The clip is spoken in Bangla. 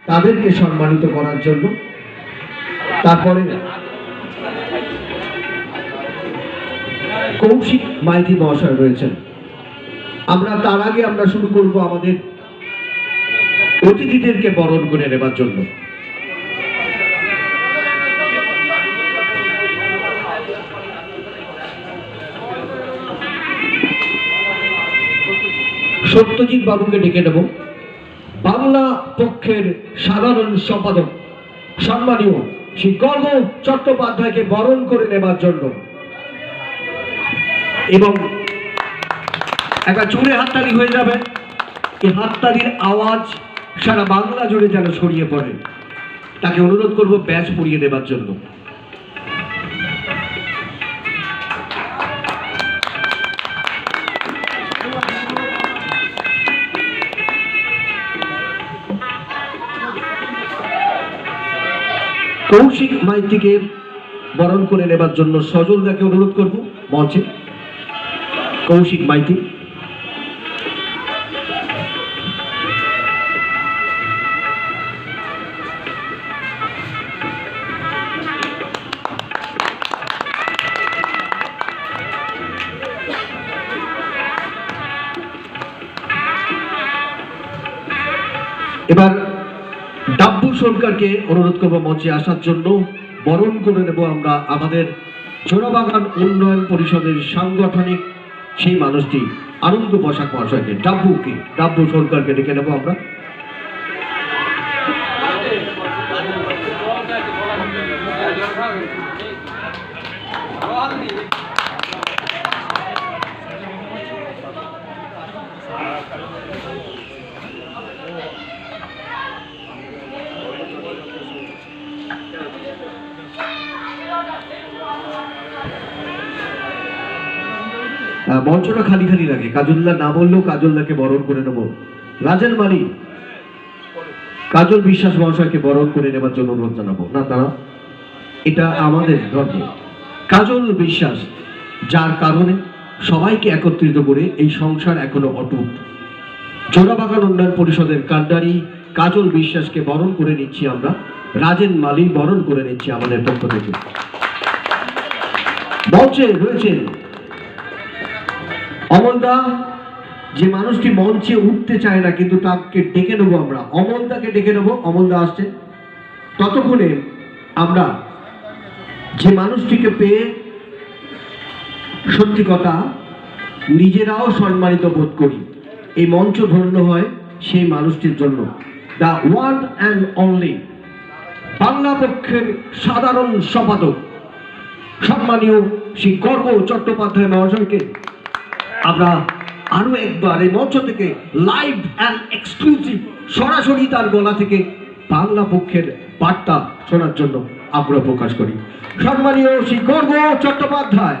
তাদেরকে সম্মানিত করার জন্য। তারপরে কৌশিক মাইতি মহাশয় রয়েছেন। তার আগে আমরা শুরু করব আমাদের অতিথিদেরকে বরণ করে নেবার জন্য। সত্যজিৎ বাবুকে ডেকে নেব, বাংলা পক্ষের সাধারণ সম্পাদক সম্মানীয় শ্রী গর্গ চট্টোপাধ্যায়কে বরণ করে নেবার জন্য। এবং একটা জোরে হাততালি হয়ে যাবে, এই হাততালির আওয়াজ সারা বাংলা জুড়ে যেন ছড়িয়ে পড়ে। তাকে অনুরোধ করব ব্যাজ পরিয়ে দেবার জন্য। কৌশিক মাইতিকে বরণ করে নেবার জন্য সজলদাকে অনুরোধ করব মঞ্চে। কৌশিক মাইতি। এবার ডাব্বু সরকারকে অনুরোধ করবো মঞ্চে আসার জন্য। বরণ করে নেব আমরা আমাদের জোড়াবাগান উন্নয়ন পরিষদের সাংগঠনিক সেই মানুষটি আনন্দ বসাক মহাশয়কে, ডাব্বু সরকারকে ডেকে নেব আমরা। মঞ্চটা খালি খালি লাগে, কাজলদা না বললেও কাজলদাকে বরণ করে নেব। রাজেন মালি কাজল বিশ্বাস মহাশয়কে বরণ করে নেবার জন্য অনুরোধ জানাবো। না তারা, এটা আমাদের ধর্ম। কাজল বিশ্বাস, যার কারণে সবাইকে একত্রিত করে এই সংসার এখনো অটুট। জোড়াবাগান উন্নয়ন পরিষদের কান্ডারি কাজল বিশ্বাসকে বরণ করে নিচ্ছি আমরা। রাজেন মালি বরণ করে নিচ্ছি আমাদের পক্ষ থেকে। মঞ্চে রয়েছেন অমলদা, যে মানুষটি মঞ্চে উঠতে চায় না, কিন্তু তাকে ডেকে নেবো আমরা। অমলদাকে ডেকে নেবো, অমলদা আসছে। ততক্ষণে আমরা যে মানুষটিকে পেয়ে সত্যি কথা নিজেরাও সম্মানিত বোধ করি, এই মঞ্চ ধন্য হয় সেই মানুষটির জন্য। The one and only Bangla পক্ষের সাধারণ সম্পাদক সম্মানীয় শ্রী গর্গ চট্টোপাধ্যায় মহাশয়কে আমরা আরো একবার এই মঞ্চ থেকে লাইভ অ্যান্ড এক্সক্লুসিভ সরাসরি তার গলা থেকে বাংলা পক্ষের বার্তা শোনার জন্য আগ্রহ প্রকাশ করি। সম্মানীয় শ্রী গর্গ চট্টোপাধ্যায়।